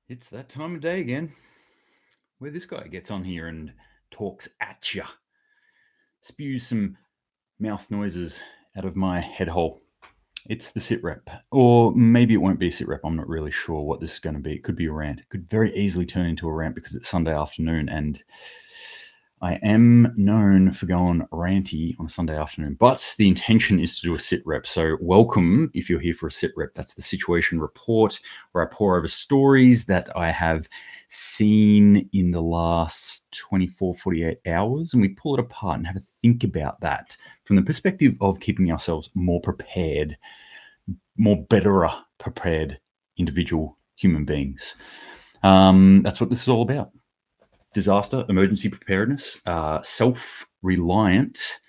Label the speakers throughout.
Speaker 1: It's that time of day again where this guy gets on here and talks at ya, spews some mouth noises out of my head hole. It's the SitRep, or maybe it won't be a SitRep. I'm not really sure what this is going to be. It could be a rant. It could very easily turn into a rant because it's Sunday afternoon, and I am known for going ranty on a Sunday afternoon, but the intention is to do a SitRep. So welcome if you're here for a SitRep. That's the situation report where I pour over stories that I have seen in the last 24, 48 hours, and we pull it apart and have a think about that from the perspective of keeping ourselves more prepared, more better prepared individual human beings. That's what this is all about. Disaster, emergency preparedness, self-reliant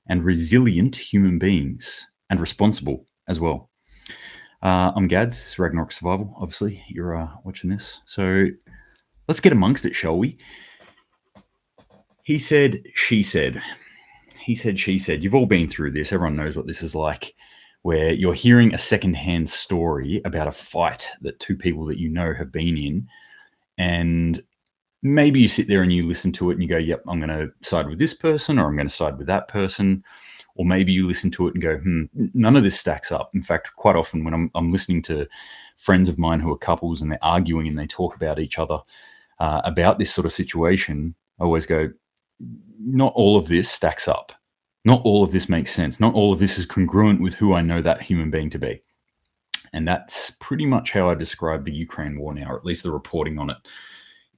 Speaker 1: and resilient human beings, and responsible as well. I'm Gads, this is Ragnarok Survival. Obviously, you're watching this. So let's get amongst it, shall we? He said, she said. He said, she said. You've all been through this. Everyone knows what this is like, where you're hearing a secondhand story about a fight that two people that you know have been in, and maybe you sit there and you listen to it and you go, yep, I'm going to side with this person, or I'm going to side with that person. Or maybe you listen to it and go, none of this stacks up. In fact, quite often when I'm listening to friends of mine who are couples and they're arguing and they talk about each other about this sort of situation, I always go, not all of this stacks up. Not all of this makes sense. Not all of this is congruent with who I know that human being to be. And that's pretty much how I describe the Ukraine war now, or at least the reporting on it.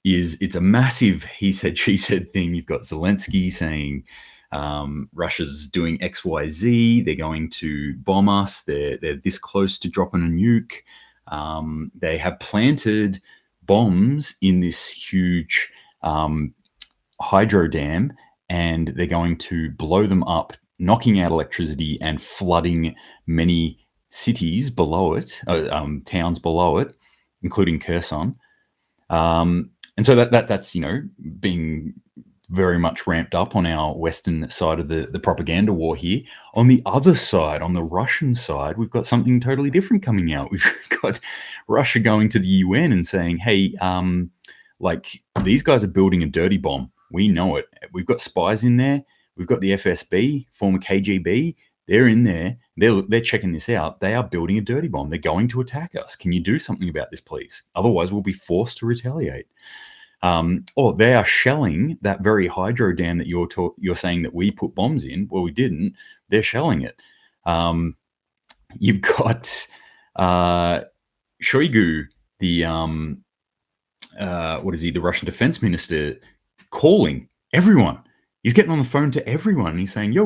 Speaker 1: It's a massive he said, she said thing. You've got Zelensky saying Russia's doing X, Y, Z. They're going to bomb us. They're this close to dropping a nuke. They have planted bombs in this huge hydro dam, and they're going to blow them up, knocking out electricity and flooding many cities below it, towns below it, including Kherson. And so that's being very much ramped up on our Western side of the propaganda war here. On the other side, on the Russian side, we've got something totally different coming out. We've got Russia going to the UN and saying, hey, these guys are building a dirty bomb. We know it. We've got spies in there. We've got the FSB, former KGB. They're in there. They're checking this out. They are building a dirty bomb. They're going to attack us. Can you do something about this, please? Otherwise, we'll be forced to retaliate. Or they are shelling that very hydro dam that you're saying that we put bombs in. Well, we didn't. They're shelling it. You've got Shoigu, the the Russian defense minister, calling everyone. He's getting on the phone to everyone. And he's saying, yo,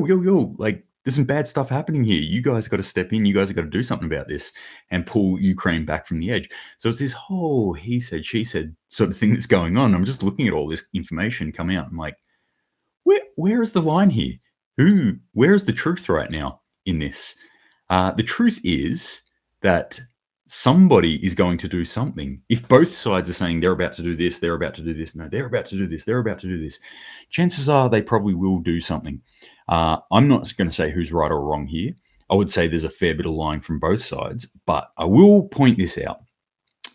Speaker 1: like, there's some bad stuff happening here. You guys got to step in. You guys have got to do something about this and pull Ukraine back from the edge. So it's this whole he said, she said sort of thing that's going on. I'm just looking at all this information come out. I'm like, where is the line here? Where is the truth right now in this? The truth is that somebody is going to do something. If both sides are saying they're about to do this, they're about to do this, no, they're about to do this, they're about to do this, chances are they probably will do something. I'm not going to say who's right or wrong here. I would say there's a fair bit of lying from both sides, but I will point this out.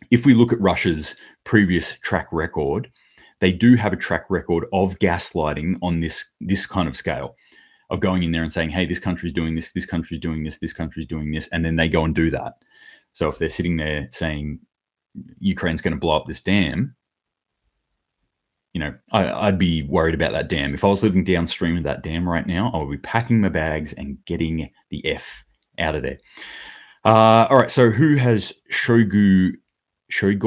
Speaker 1: If we look at Russia's previous track record, they do have a track record of gaslighting on this kind of scale, of going in there and saying, hey, this country's doing this country's doing this country's doing this, and then they go and do that. So if they're sitting there saying Ukraine's going to blow up this dam, I'd be worried about that dam. If I was living downstream of that dam right now, I would be packing my bags and getting the F out of there. All right, so who has Shoigu? I'm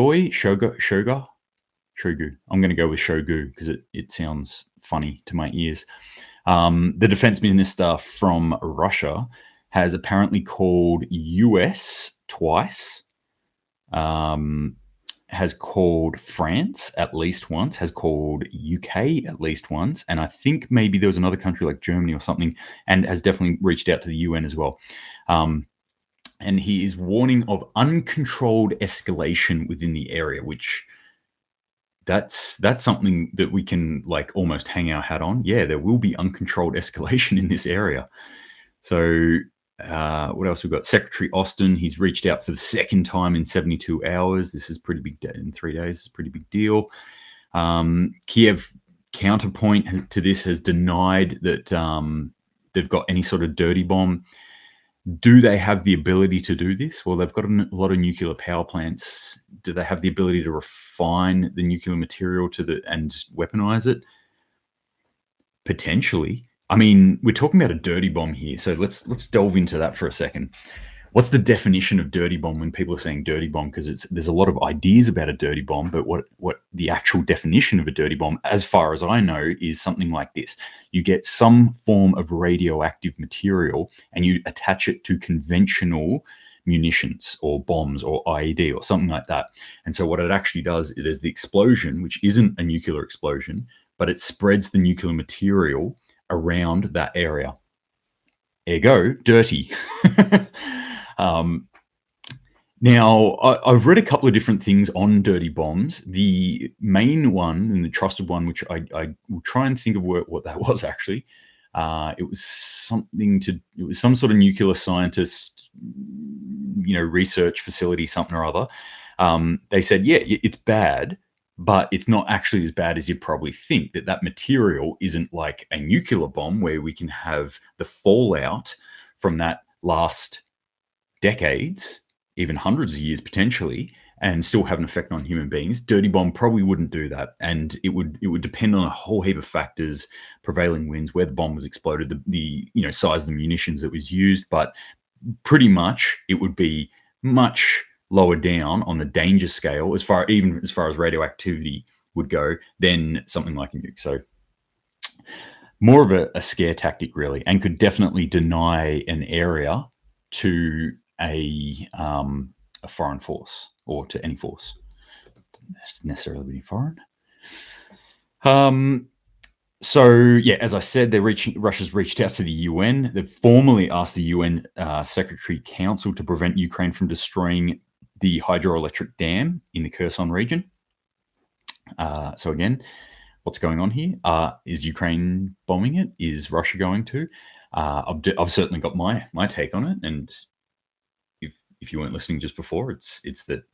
Speaker 1: going to go with Shoigu because it sounds funny to my ears. The defense minister from Russia has apparently called US twice, has called France at least once, has called UK at least once, and I think maybe there was another country like Germany or something, and has definitely reached out to the UN as well. And he is warning of uncontrolled escalation within the area, which that's something that we can like almost hang our hat on. Yeah, there will be uncontrolled escalation in this area. So What else we've got? Secretary Austin, he's reached out for the second time in 72 hours. This is pretty big. In 3 days, it's a pretty big deal. Kiev counterpoint to this has denied that they've got any sort of dirty bomb. Do they have the ability to do this? Well, they've got a lot of nuclear power plants. Do they have the ability to refine the nuclear material and weaponize it? Potentially. I mean, we're talking about a dirty bomb here, so let's delve into that for a second. What's the definition of dirty bomb when people are saying dirty bomb? Because there's a lot of ideas about a dirty bomb, but what the actual definition of a dirty bomb, as far as I know, is something like this. You get some form of radioactive material and you attach it to conventional munitions or bombs or IED or something like that. And so what it actually does, it is the explosion, which isn't a nuclear explosion, but it spreads the nuclear material around that area. Ergo, dirty. Now, I've read a couple of different things on dirty bombs. The main one and the trusted one, which I will try and think of what that was actually. It was some sort of nuclear scientist, research facility, something or other. They said, yeah, it's bad, but it's not actually as bad as you probably think. That material isn't like a nuclear bomb where we can have the fallout from that last decades, even hundreds of years potentially, and still have an effect on human beings. Dirty bomb probably wouldn't do that, and it would depend on a whole heap of factors: prevailing winds, where the bomb was exploded, the size of the munitions that was used. But pretty much, it would be much lower down on the danger scale as far as radioactivity would go than something like a nuke. So more of a scare tactic, really, and could definitely deny an area to a foreign force or to any force. It's necessarily be foreign. So yeah, as I said, Russia's reached out to the UN. They've formally asked the UN Secretary Council to prevent Ukraine from destroying the hydroelectric dam in the Kherson region. So again, what's going on here? Is Ukraine bombing it? Is Russia going to? I've certainly got my take on it, and if you weren't listening just before, it's that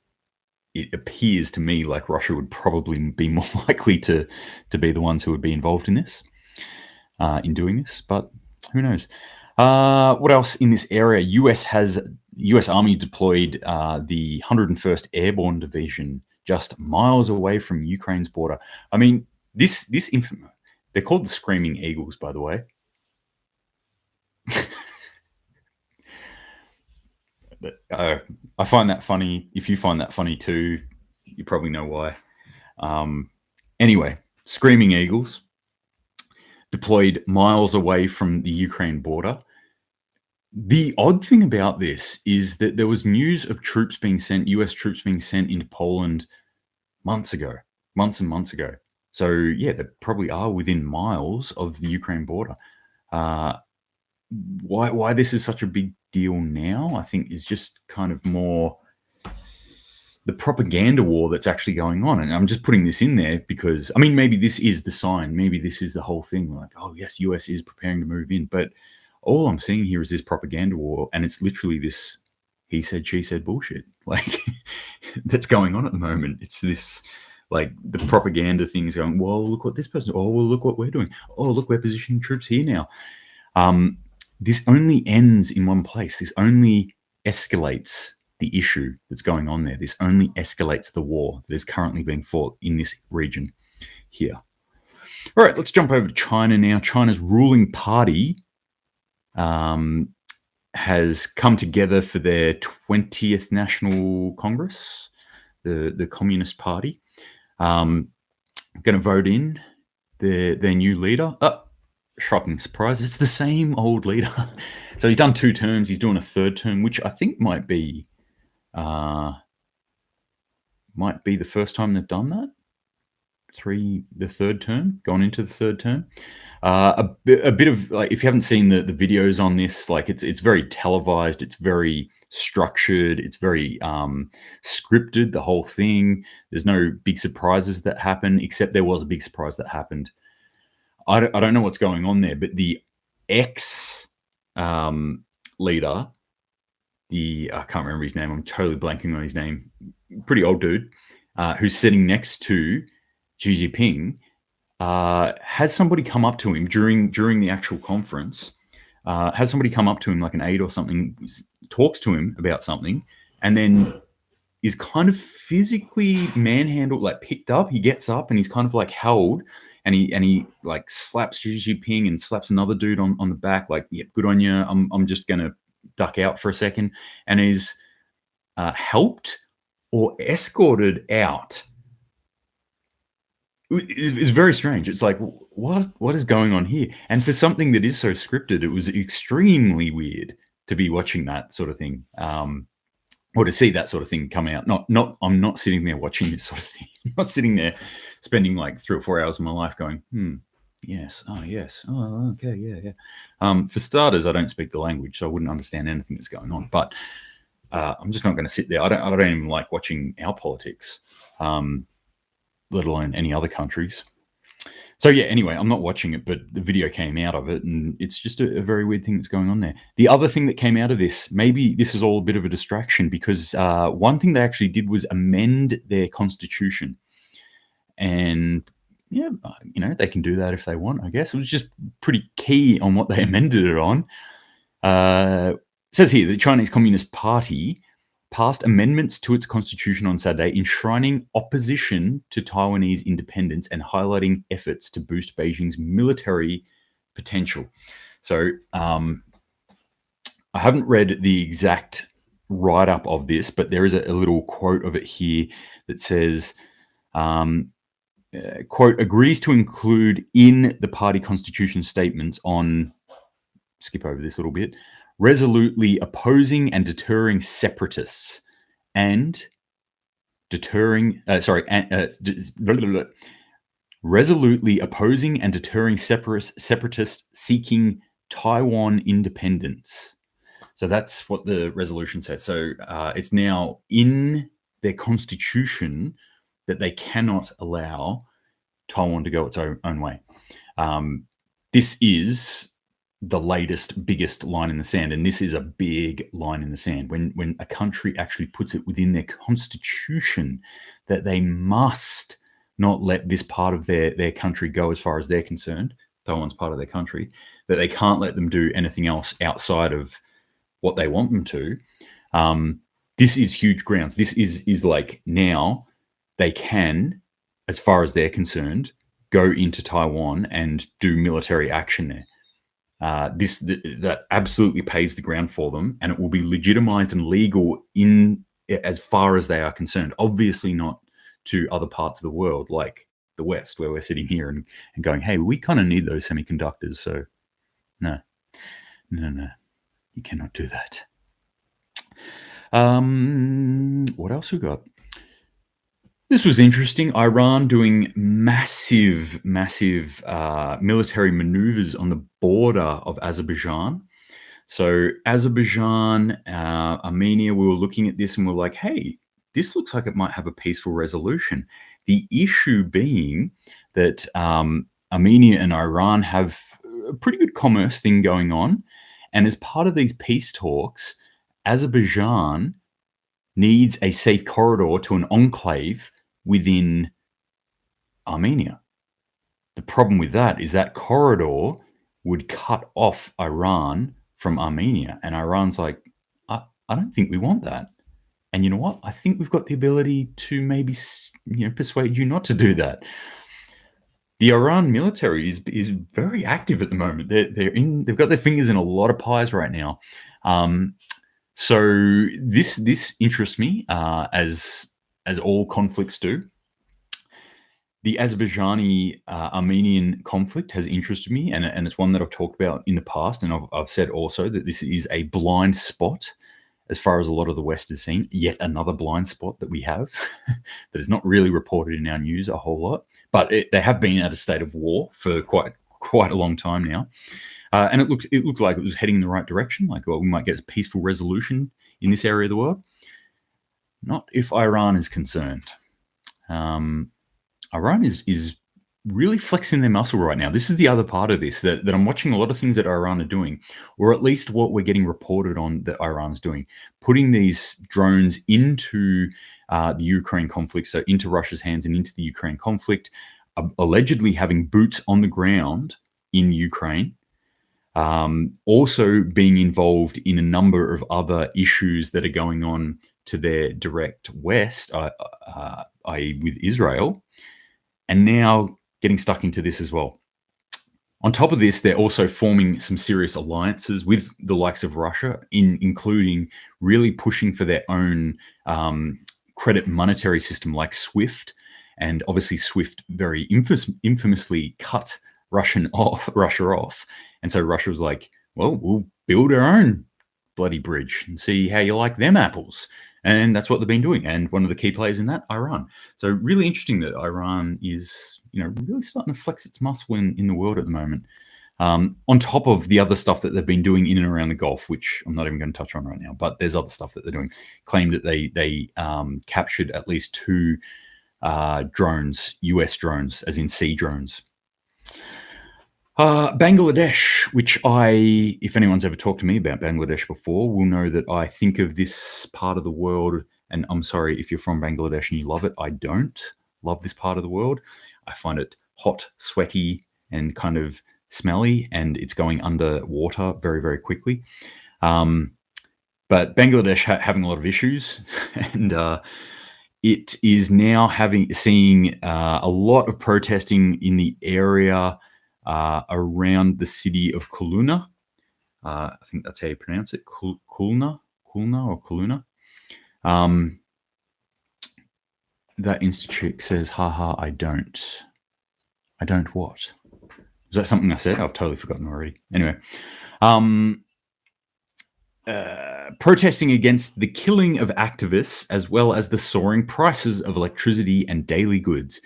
Speaker 1: it appears to me like Russia would probably be more likely to be the ones who would be involved in this, in doing this. But who knows? What else in this area? U.S. Army deployed the 101st Airborne Division just miles away from Ukraine's border. I mean, they're called the Screaming Eagles, by the way. I find that funny. If you find that funny too, you probably know why. Anyway, Screaming Eagles deployed miles away from the Ukraine border. The odd thing about this is that there was news of US troops being sent into Poland months and months ago. So yeah, they probably are within miles of the Ukraine border. Why this is such a big deal now, I think, is just kind of more the propaganda war that's actually going on. And I'm just putting this in there because, I mean, maybe this is the sign. Maybe this is the whole thing. Like, oh, yes, US is preparing to move in. But all I'm seeing here is this propaganda war. And it's literally this he said, she said bullshit. Like, that's going on at the moment. It's this, like, the propaganda things going, well, look what this person, oh, well, look what we're doing. Oh, look, we're positioning troops here now. This only ends in one place. This only escalates the issue that's going on there. This only escalates the war that is currently being fought in this region here. All right, let's jump over to China now. China's ruling party has come together for their 20th National Congress, the Communist Party. Going to vote in their new leader. Shocking surprise. It's the same old leader. So he's done 2 terms. He's doing a 3rd term, which I think might be the first time they've done that. The 3rd term, gone into the 3rd term. A bit of, like, if you haven't seen the videos on this, like, it's very televised. It's very structured. It's very scripted, the whole thing. There's no big surprises that happen, except there was a big surprise that happened. I don't know what's going on there, but the leader, I can't remember his name. I'm totally blanking on his name. Pretty old dude who's sitting next to Xi Jinping. Has somebody come up to him during the actual conference? Has somebody come up to him, like an aide or something, talks to him about something, and then is kind of physically manhandled, like picked up. He gets up and he's kind of like held, and he like slaps Xi Jinping and slaps another dude on the back, like, "Yeah, good on you. I'm just gonna duck out for a second," and is helped or escorted out. It's very strange. It's like, what is going on here? And for something that is so scripted, it was extremely weird to be watching that sort of thing, or to see that sort of thing come out. I'm not sitting there watching this sort of thing. I'm not sitting there spending like 3 or 4 hours of my life going, yes, oh yes, oh okay, yeah. For starters, I don't speak the language, so I wouldn't understand anything that's going on. But I'm just not going to sit there. I don't even like watching our politics. Let alone any other countries. So yeah, anyway, I'm not watching it, but the video came out of it, and it's just a very weird thing that's going on there. The other thing that came out of this, maybe this is all a bit of a distraction, because one thing they actually did was amend their constitution. And yeah, they can do that if they want, I guess. It was just pretty key on what they amended it on. It says here, the Chinese Communist Party passed amendments to its constitution on Saturday, enshrining opposition to Taiwanese independence and highlighting efforts to boost Beijing's military potential. So I haven't read the exact write-up of this, but there is a little quote of it here that says, quote, agrees to include in the party constitution statements on, skip over this a little bit, resolutely opposing and deterring separatists and resolutely opposing and deterring separatists seeking Taiwan independence. So that's what the resolution says. So it's now in their constitution that they cannot allow Taiwan to go its own way. This is the latest, biggest line in the sand. And this is a big line in the sand. When a country actually puts it within their constitution that they must not let this part of their country go as far as they're concerned, Taiwan's part of their country, that they can't let them do anything else outside of what they want them to. This is huge grounds. This is like, now they can, as far as they're concerned, go into Taiwan and do military action there. That absolutely paves the ground for them, and it will be legitimized and legal in as far as they are concerned. Obviously not to other parts of the world like the West, where we're sitting here and going, hey, we kind of need those semiconductors. So no, you cannot do that. What else we got? This was interesting. Iran doing massive military maneuvers on the border of Azerbaijan. So Azerbaijan, Armenia, we were looking at this and we're like, hey, this looks like it might have a peaceful resolution. The issue being that Armenia and Iran have a pretty good commerce thing going on. And as part of these peace talks, Azerbaijan needs a safe corridor to an enclave within Armenia. The problem with that is that corridor would cut off Iran from Armenia. And Iran's like, I don't think we want that. And you know what? I think we've got the ability to maybe persuade you not to do that. The Iran military is very active at the moment. They've got their fingers in a lot of pies right now. So this interests me, as all conflicts do. The Azerbaijani-Armenian conflict has interested me, and it's one that I've talked about in the past, and I've said also that this is a blind spot as far as a lot of the West is seen. Yet another blind spot that we have that is not really reported in our news a whole lot, but they have been at a state of war for quite a long time now. And it looked like it was heading in the right direction, like, well, we might get a peaceful resolution in this area of the world. Not if Iran is concerned. Iran is really flexing their muscle right now. This is the other part of this that I'm watching a lot of things that Iran are doing, or at least what we're getting reported on that Iran's doing, putting these drones into the Ukraine conflict, so into Russia's hands and into the Ukraine conflict, allegedly having boots on the ground in Ukraine. Also being involved in a number of other issues that are going on to their direct west, i.e. with Israel, and now getting stuck into this as well. On top of this, they're also forming some serious alliances with the likes of Russia, including really pushing for their own credit monetary system like SWIFT. And obviously SWIFT very infamously cut Russia off. And so Russia was like, well, we'll build our own bloody bridge and see how you like them apples. And that's what they've been doing. And one of the key players in that, Iran. So really interesting that Iran is, really starting to flex its muscle in the world at the moment. On top of the other stuff that they've been doing in and around the Gulf, which I'm not even going to touch on right now, but there's other stuff that they're doing. Claimed that they captured at least 2 drones, US drones, as in sea drones. Bangladesh, which if anyone's ever talked to me about Bangladesh before, will know that I think of this part of the world, and I'm sorry if you're from Bangladesh and you love it, I don't love this part of the world. I find it hot, sweaty, and kind of smelly, and it's going underwater very, very quickly. But Bangladesh having a lot of issues, and it is now seeing a lot of protesting in the area around the city of Kuluna. I think that's how you pronounce it. Kulna or Kuluna. That institute says, haha, I don't what? Is that something I said? I've totally forgotten already. Anyway, protesting against the killing of activists as well as the soaring prices of electricity and daily goods.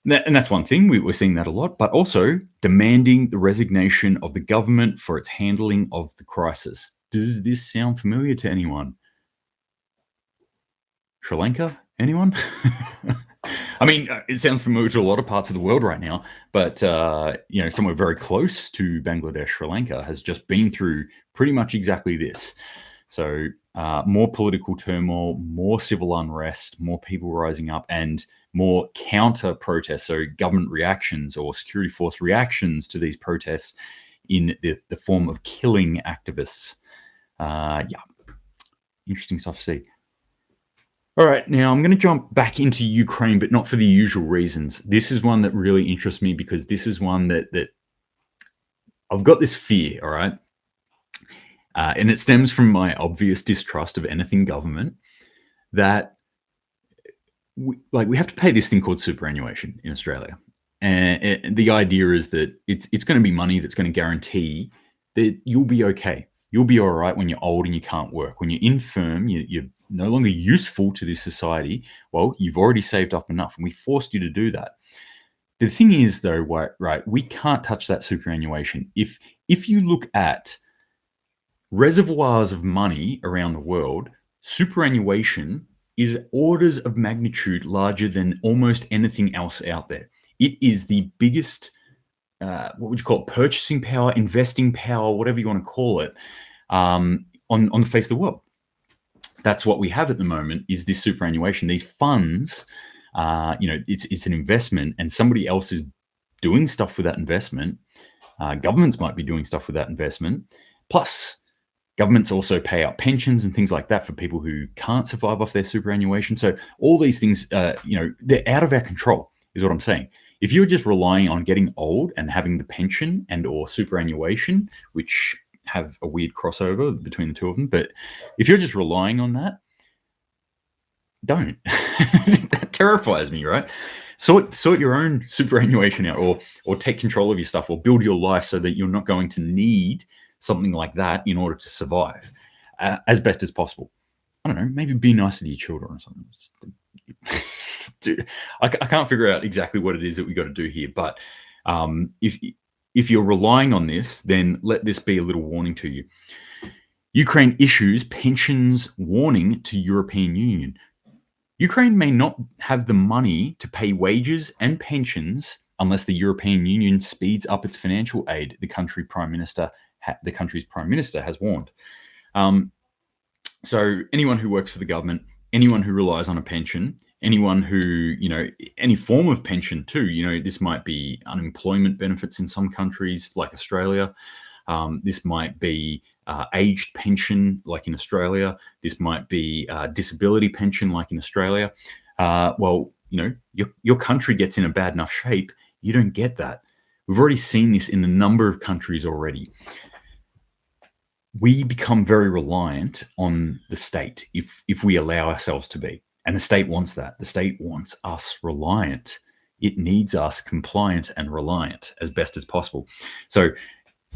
Speaker 1: And that's one thing, we're seeing that a lot, but also demanding the resignation of the government for its handling of the crisis. Does this sound familiar to anyone? Sri Lanka? Anyone? I mean, it sounds familiar to a lot of parts of the world right now, but somewhere very close to Bangladesh, Sri Lanka, has just been through pretty much exactly this. So more political turmoil, more civil unrest, more people rising up, and more counter protests, so government reactions or security force reactions to these protests in the form of killing activists. Interesting stuff to see. All right, now I'm going to jump back into Ukraine, but not for the usual reasons. This is one that really interests me because this is one that I've got this fear, all right? And it stems from my obvious distrust of anything government, that we have to pay this thing called superannuation in Australia. And the idea is that it's going to be money that's going to guarantee that you'll be okay. You'll be all right when you're old and you can't work. When you're infirm, you're no longer useful to this society. Well, you've already saved up enough, and we forced you to do that. The thing is, though, right, we can't touch that superannuation. If you look at reservoirs of money around the world, superannuation is orders of magnitude larger than almost anything else out there. It is the biggest, what would you call it, purchasing power, investing power, whatever you want to call it, on the face of the world. That's what we have at the moment, is this superannuation. These funds, it's an investment, and somebody else is doing stuff with that investment. Governments might be doing stuff with that investment. Plus, governments also pay out pensions and things like that for people who can't survive off their superannuation. So all these things, they're out of our control, is what I'm saying. If you're just relying on getting old and having the pension and or superannuation, which have a weird crossover between the two of them, but if you're just relying on that, don't. That terrifies me, right? Sort your own superannuation out, or take control of your stuff, or build your life so that you're not going to need something like that in order to survive as best as possible. I don't know, maybe be nicer to your children or something. Dude, I can't figure out exactly what it is that we got to do here, but if you're relying on this, then let this be a little warning to you. Ukraine issues pensions warning to European Union. Ukraine may not have the money to pay wages and pensions unless the European Union speeds up its financial aid, the country's prime minister has warned. So anyone who works for the government, anyone who relies on a pension, anyone who, any form of pension too, this might be unemployment benefits in some countries like Australia. This might be aged pension like in Australia. This might be disability pension like in Australia. Your country gets in a bad enough shape, you don't get that. We've already seen this in a number of countries already. We become very reliant on the state if we allow ourselves to be. And the state wants that. The state wants us reliant. It needs us compliant and reliant as best as possible. So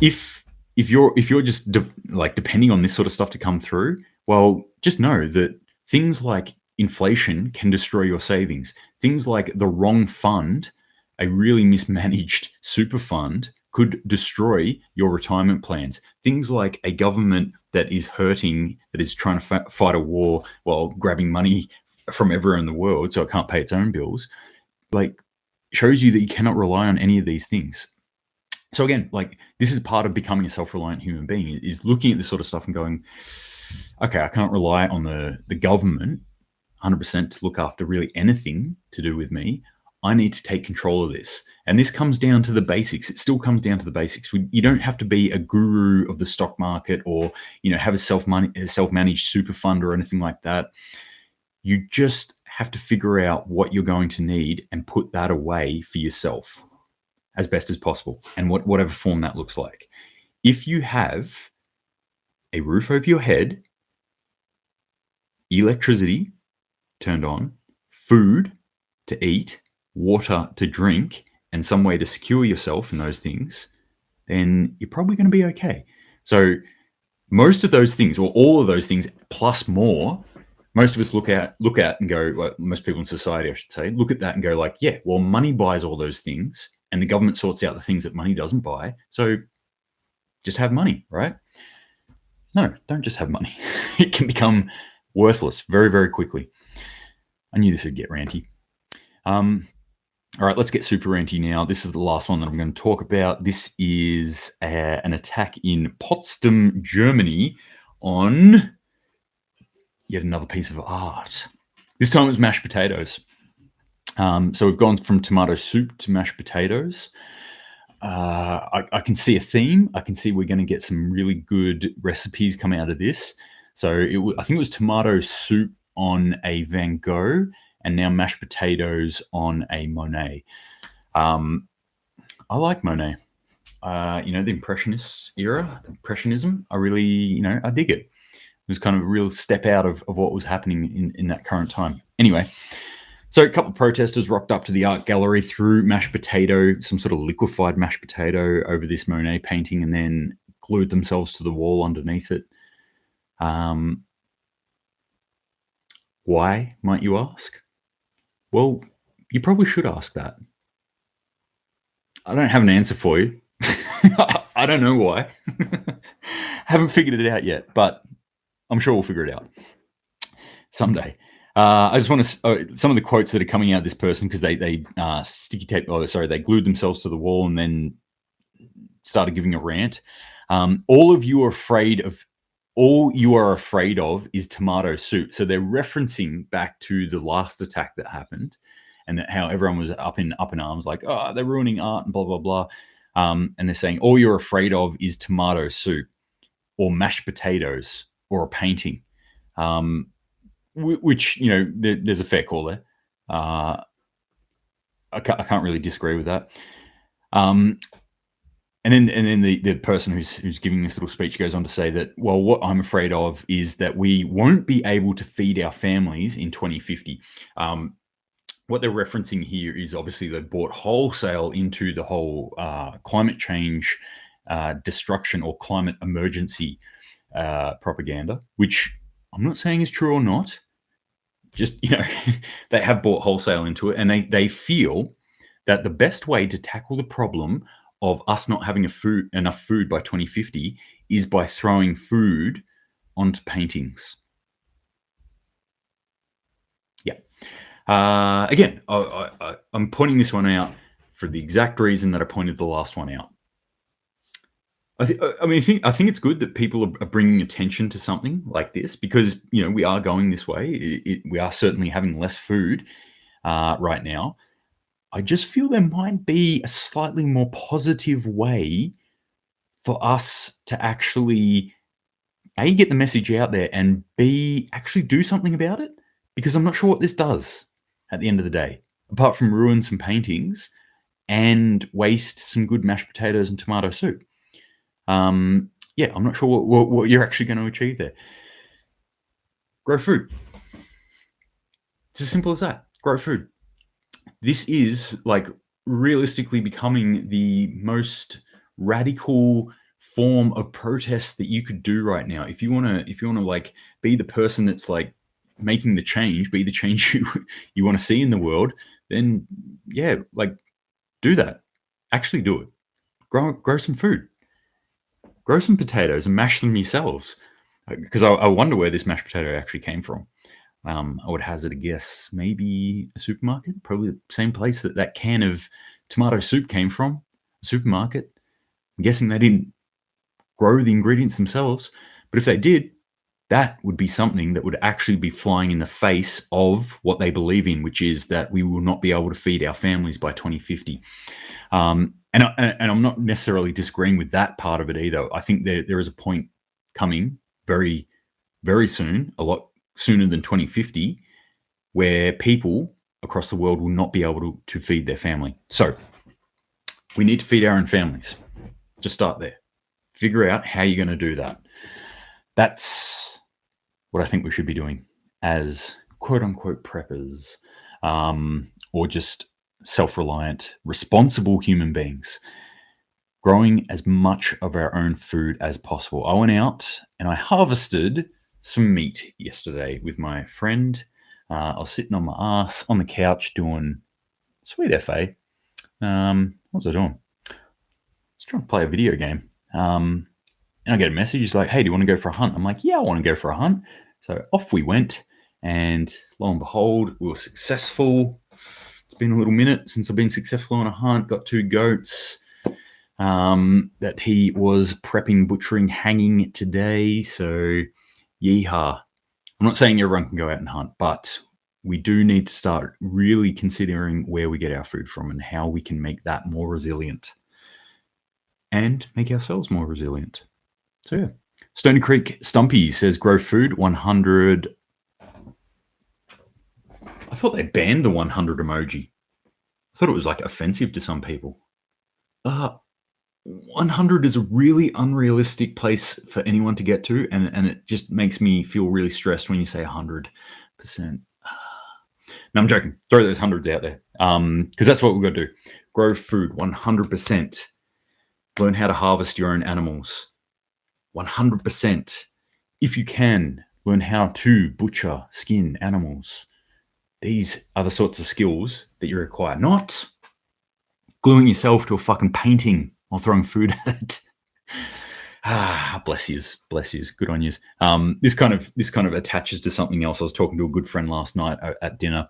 Speaker 1: if you're just depending on this sort of stuff to come through, well, just know that things like inflation can destroy your savings. Things like the wrong fund, a really mismanaged super fund, could destroy your retirement plans. Things like a government that is hurting, that is trying to fight a war while grabbing money from everywhere in the world so it can't pay its own bills, shows you that you cannot rely on any of these things. So again, this is part of becoming a self-reliant human being, is looking at this sort of stuff and going, okay, I can't rely on the government 100% to look after really anything to do with me. I need to take control of this. And this comes down to the basics. It still comes down to the basics. You don't have to be a guru of the stock market or, have a self-managed super fund or anything like that. You just have to figure out what you're going to need and put that away for yourself as best as possible, and whatever form that looks like. If you have a roof over your head, electricity turned on, food to eat, water to drink, and some way to secure yourself in those things, then you're probably going to be okay. So most of those things, or all of those things plus more, most of us look at and go, well, most people in society, I should say, look at that and go yeah, well, money buys all those things and the government sorts out the things that money doesn't buy. So just have money, right? No, don't just have money. It can become worthless very, very quickly. I knew this would get ranty. All right, let's get super ranty now. This is the last one that I'm going to talk about. This is an attack in Potsdam, Germany on yet another piece of art. This time it was mashed potatoes. So we've gone from tomato soup to mashed potatoes. I can see a theme. I can see we're going to get some really good recipes coming out of this. So I think it was tomato soup on a Van Gogh, and now mashed potatoes on a Monet. I like Monet. The Impressionist era, Impressionism. I really, I dig it. It was kind of a real step out of what was happening in that current time. Anyway, so a couple of protesters rocked up to the art gallery, threw mashed potato, some sort of liquefied mashed potato over this Monet painting, and then glued themselves to the wall underneath it. Why, might you ask? Well, you probably should ask that. I don't have an answer for you. I don't know why. Haven't figured it out yet, but I'm sure we'll figure it out someday. I just want to some of the quotes that are coming out of this person, because they sticky tape. They glued themselves to the wall and then started giving a rant. All you are afraid of is tomato soup. So they're referencing back to the last attack that happened, and that how everyone was up in arms, like, oh, they're ruining art and blah blah blah. And they're saying all you're afraid of is tomato soup, or mashed potatoes, or a painting. Which, there's a fair call there. I can't really disagree with that. And then the person who's giving this little speech goes on to say that, well, what I'm afraid of is that we won't be able to feed our families in 2050. What they're referencing here is obviously they bought wholesale into the whole climate change destruction or climate emergency propaganda, which I'm not saying is true or not. Just, they have bought wholesale into it, and they feel that the best way to tackle the problem of us not having enough food by 2050 is by throwing food onto paintings. Yeah. Again, I'm pointing this one out for the exact reason that I pointed the last one out. I think it's good that people are bringing attention to something like this because we are going this way. We are certainly having less food right now. I just feel there might be a slightly more positive way for us to actually A, get the message out there, and B, actually do something about it, because I'm not sure what this does at the end of the day, apart from ruin some paintings and waste some good mashed potatoes and tomato soup. Yeah, I'm not sure what you're actually going to achieve there. Grow food. It's as simple as that. Grow food. This is like realistically becoming the most radical form of protest that you could do right now. If you want to like be the person that's like making the change, be the change you want to see in the world, then yeah, like do that. Actually do it. Grow some food. Grow some potatoes and mash them yourselves. Because I wonder where this mashed potato actually came from. I would hazard a guess, maybe a supermarket, probably the same place that can of tomato soup came from, a supermarket. I'm guessing they didn't grow the ingredients themselves, but if they did, that would be something that would actually be flying in the face of what they believe in, which is that we will not be able to feed our families by 2050. And I'm not necessarily disagreeing with that part of it either. I think there is a point coming very, very soon, a lot sooner than 2050, where people across the world will not be able to feed their family. So we need to feed our own families. Just start there. Figure out how you're going to do that. That's what I think we should be doing as quote unquote preppers, or just self-reliant, responsible human beings, growing as much of our own food as possible. I went out and I harvested some meat yesterday with my friend. I was sitting on my ass on the couch doing sweet FA. What was I doing? I was trying to play a video game. And I get a message. He's like, hey, do you want to go for a hunt? I'm like, yeah, I want to go for a hunt. So off we went. And lo and behold, we were successful. It's been a little minute since I've been successful on a hunt. Got 2 goats that he was prepping, butchering, hanging today. So yeehaw. I'm not saying everyone can go out and hunt, but we do need to start really considering where we get our food from and how we can make that more resilient and make ourselves more resilient. So yeah. Stony Creek Stumpy says grow food 100. I thought they banned the 100 emoji. I thought it was like offensive to some people. 100 is a really unrealistic place for anyone to get to, and it just makes me feel really stressed when you say 100%. No, I'm joking. Throw those hundreds out there, because that's what we've got to do. Grow food 100%. Learn how to harvest your own animals 100%. If you can, learn how to butcher, skin animals. These are the sorts of skills that you require, not gluing yourself to a fucking painting while throwing food at it. Bless yous. Good on yous. This kind of attaches to something else. I was talking to a good friend last night at dinner,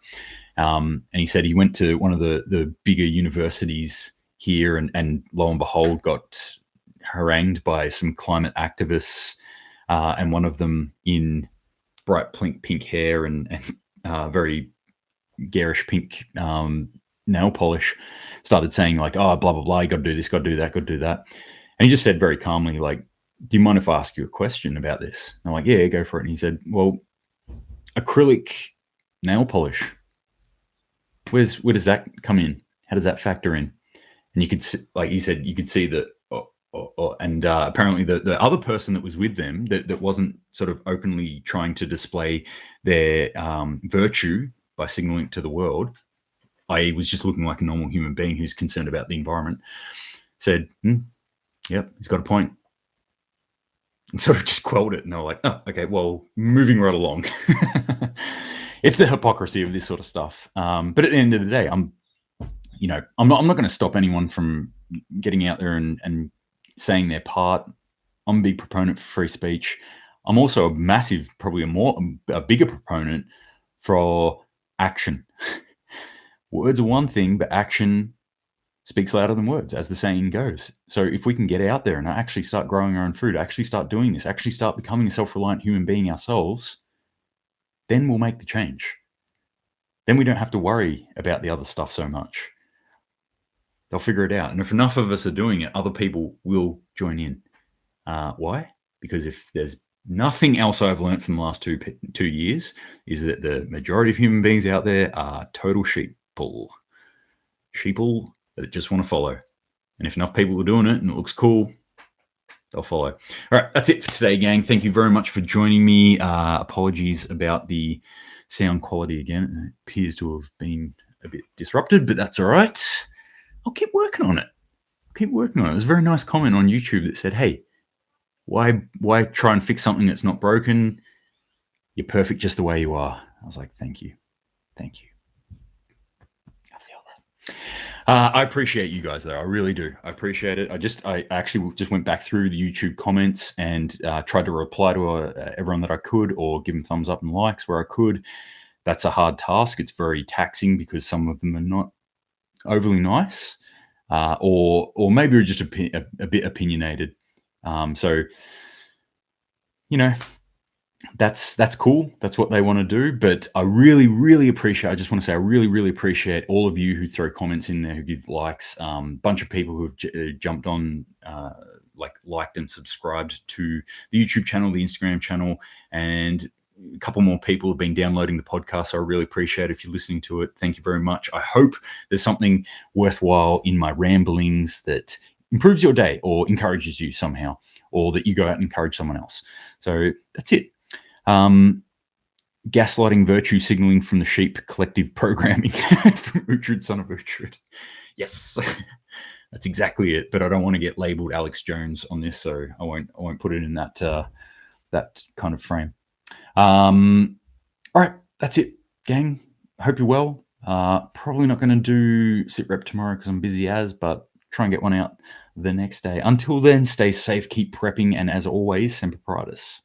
Speaker 1: and he said he went to one of the bigger universities here, and lo and behold, got harangued by some climate activists, and one of them in bright pink hair and very garish pink nail polish started saying like, oh, blah, blah, blah, you got to do this, got to do that, got to do that. And he just said very calmly, like, do you mind if I ask you a question about this? And I'm like, yeah, go for it. And he said, well, acrylic nail polish, where does that come in? How does that factor in? And you could see, like he said, you could see that, and apparently the other person that was with them that wasn't sort of openly trying to display their virtue by signaling it to the world, I was just looking like a normal human being who's concerned about the environment, said, yep, he's got a point. And sort of just quelled it. And they were like, oh, okay, well, moving right along. It's the hypocrisy of this sort of stuff. But at the end of the day, I'm not going to stop anyone from getting out there and saying their part. I'm a big proponent for free speech. I'm also a massive, probably a bigger proponent for action. Words are one thing, but action speaks louder than words, as the saying goes. So if we can get out there and actually start growing our own food, actually start doing this, actually start becoming a self-reliant human being ourselves, then we'll make the change. Then we don't have to worry about the other stuff so much. They'll figure it out. And if enough of us are doing it, other people will join in. Why? Because if there's nothing else I've learned from the last 2 years, is that the majority of human beings out there are total sheeple that just want to follow. And if enough people are doing it and it looks cool, they'll follow. All right, that's it for today, gang. Thank you very much for joining me. Apologies about the sound quality again. It appears to have been a bit disrupted, but that's all right. I'll keep working on it. There's a very nice comment on YouTube that said, hey, why try and fix something that's not broken? You're perfect just the way you are. I was like, thank you. I feel that. I appreciate you guys, though. I really do. I appreciate it. I actually just went back through the YouTube comments and tried to reply to everyone that I could, or give them thumbs up and likes where I could. That's a hard task. It's very taxing because some of them are not overly nice, or maybe are just a bit opinionated. So, that's cool. That's what they want to do. But I really, really appreciate, I just want to say, I really, really appreciate all of you who throw comments in there, who give likes. Bunch of people who have jumped on, liked and subscribed to the YouTube channel, the Instagram channel, and a couple more people have been downloading the podcast. So I really appreciate it if you're listening to it. Thank you very much. I hope there's something worthwhile in my ramblings that improves your day or encourages you somehow, or that you go out and encourage someone else. So that's it. Gaslighting, virtue signaling from the sheep, collective programming from Uhtred, son of Uhtred. Yes, that's exactly it. But I don't want to get labeled Alex Jones on this, so I won't put it in that kind of frame. All right, that's it, gang. I hope you're well. Probably not going to do SitRep tomorrow because I'm busy but try and get one out the next day. Until then, stay safe, keep prepping, and as always, Semper Paratus.